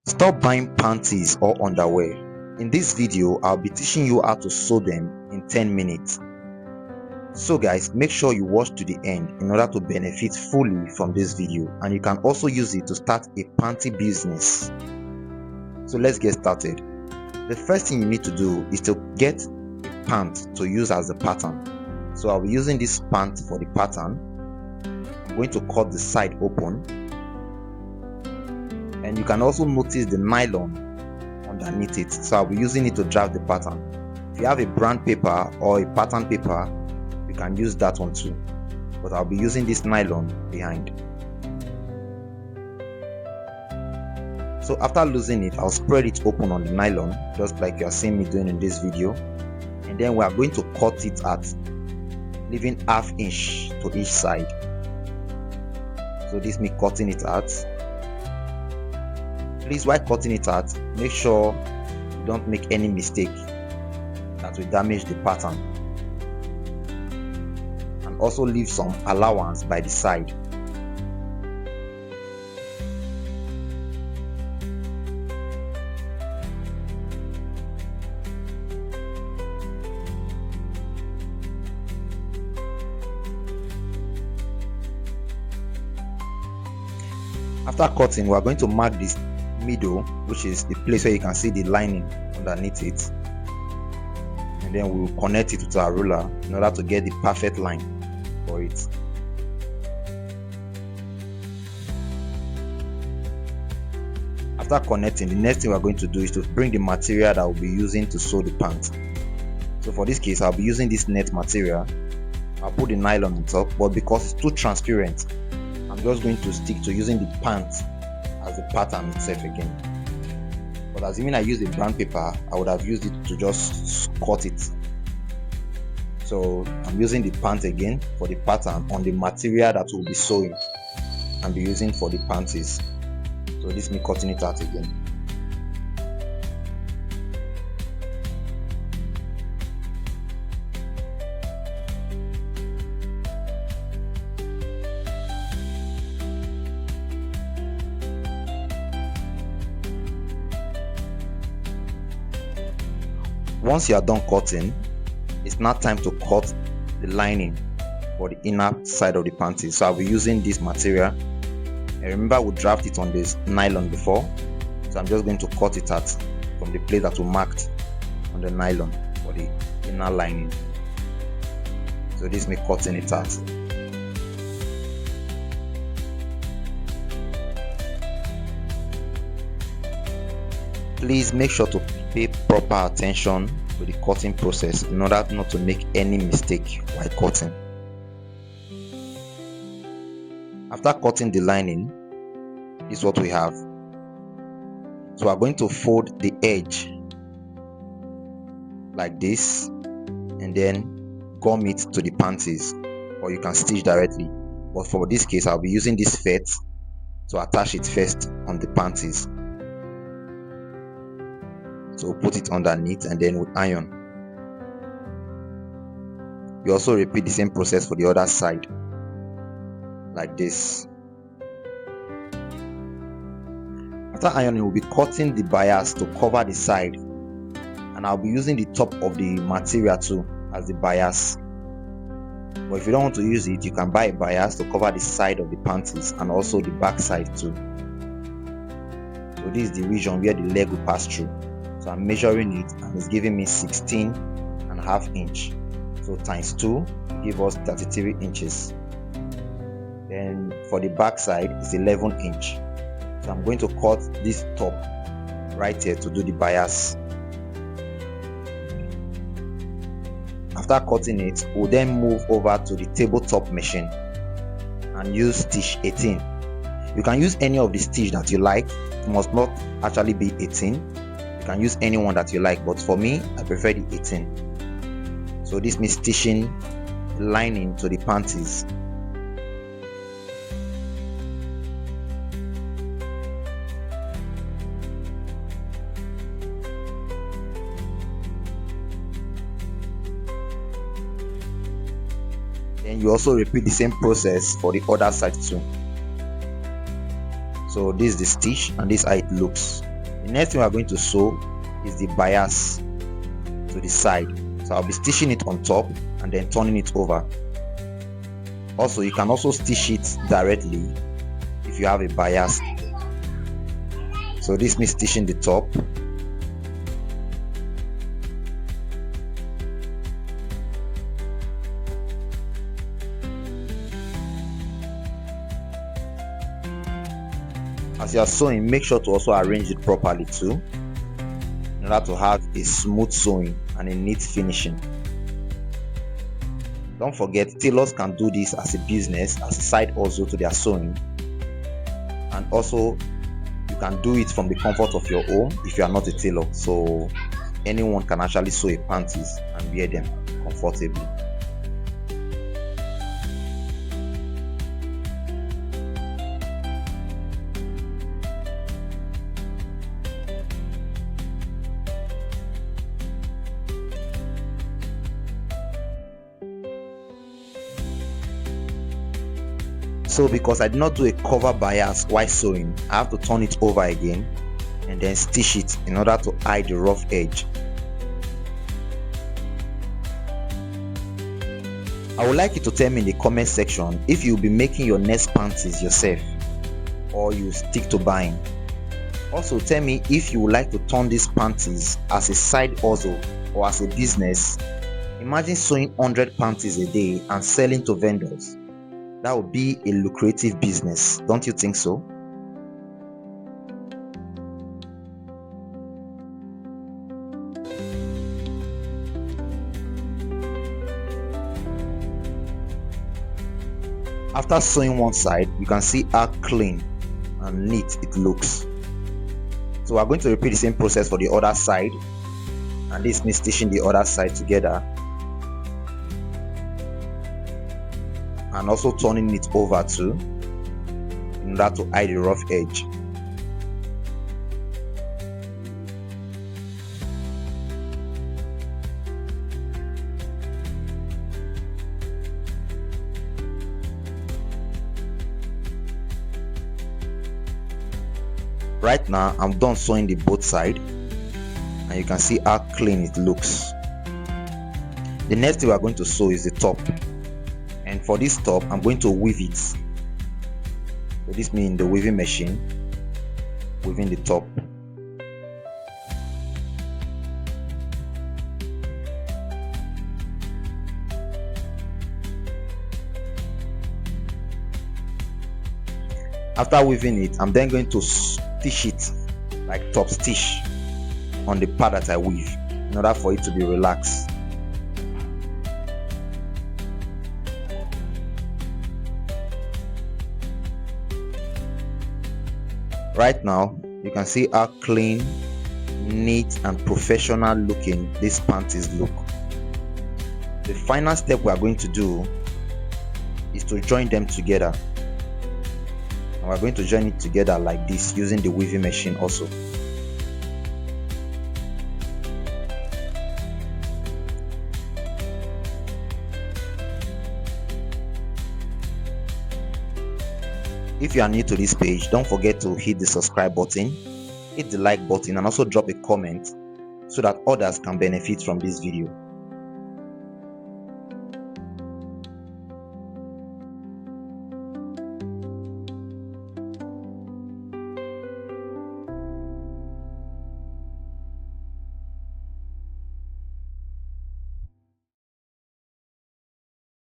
Stop buying panties or underwear. In this video, I'll be teaching you how to sew them in 10 minutes. So guys, make sure you watch to the end in order to benefit fully from this video, and you can also use it to start a panty business. So let's get started. The first thing you need to do is to get a pant to use as the pattern. So I'll be using this pant for the pattern. I'm going to cut the side open, and you can also notice the nylon underneath it. So I'll be using it to draft the pattern. If you have a brand paper or a pattern paper, you can use that one too, but I'll be using this nylon behind. So after losing it, I'll spread it open on the nylon, just like you are seeing me doing in this video, and then we are going to cut it at leaving ½ inch to each side. So this is me cutting it out. Please, while cutting it out, make sure you don't make any mistake that will damage the pattern, and also leave some allowance by the side. After cutting, we are going to mark this middle, which is the place where you can see the lining underneath it, and then we will connect it with our ruler in order to get the perfect line for it. After connecting, the next thing we are going to do is to bring the material that we'll be using to sew the pants. So for this case, I'll be using this net material. I'll put the nylon on top, but because it's too transparent, I'm just going to stick to using the pants as the pattern itself again. But assuming I use the brand paper, I would have used it to just cut it. So I'm using the pant again for the pattern on the material that we'll be sewing and be using for the panties. So this is me cutting it out again. Once you are done cutting, it's now time to cut the lining for the inner side of the panties. So I'll be using this material, and remember we drafted it on this nylon before, so I'm just going to cut it out from the place that we marked on the nylon for the inner lining. So this is me cutting it out. Please make sure to pay proper attention to the cutting process in order not to make any mistake while cutting. After cutting the lining, this is what we have. So we are going to fold the edge like this, and then gum it to the panties, or you can stitch directly. But for this case, I'll be using this felt to attach it first on the panties. So put it underneath, and then we iron. You also repeat the same process for the other side, like this. After ironing, we'll be cutting the bias to cover the side, and I'll be using the top of the material too as the bias. But if you don't want to use it, you can buy a bias to cover the side of the panties and also the back side too. So this is the region where the leg will pass through. So I'm measuring it, and it's giving me 16.5 inch. So times 2 give us 33 inches. Then for the back side is 11 inch. So I'm going to cut this top right here to do the bias. After cutting it, we'll then move over to the tabletop machine and use stitch 18. You can use any of the stitch that you like. It must not actually be 18. You can use any one that you like, but for me, I prefer the 18. So this means stitching the lining to the panties. Then you also repeat the same process for the other side too. So this is the stitch, and this is how it looks The next thing we are going to sew is the bias to the side. So I'll be stitching it on top and then turning it over. Also, you can also stitch it directly if you have a bias. So this means stitching the top. As you are sewing, make sure to also arrange it properly too, in order to have a smooth sewing and a neat finishing. Don't forget, tailors can do this as a business, as a side hustle to their sewing, and also you can do it from the comfort of your home if you are not a tailor. So anyone can actually sew a panties and wear them comfortably. So because I did not do a cover bias while sewing, I have to turn it over again and then stitch it in order to hide the rough edge. I would like you to tell me in the comment section if you'll be making your next panties yourself or you stick to buying. Also tell me if you would like to turn these panties as a side hustle or as a business. Imagine sewing 100 panties a day and selling to vendors. That would be a lucrative business, don't you think so? After sewing one side, you can see how clean and neat it looks. So we're going to repeat the same process for the other side, and this means stitching the other side together and also turning it over too, in order to hide the rough edge. Right now I'm done sewing the both side, and you can see how clean it looks. The next thing we are going to sew is the top, and for this top I'm going to weave it. So this means the weaving machine, weaving the top. After weaving it, I'm then going to stitch it like top stitch on the part that I weave in order for it to be relaxed. Right now you can see how clean, neat and professional looking these panties look. The final step we are going to do is to join them together, and we're going to join it together like this using the weaving machine also. If you are new to this page, don't forget to hit the subscribe button, hit the like button, and also drop a comment so that others can benefit from this video.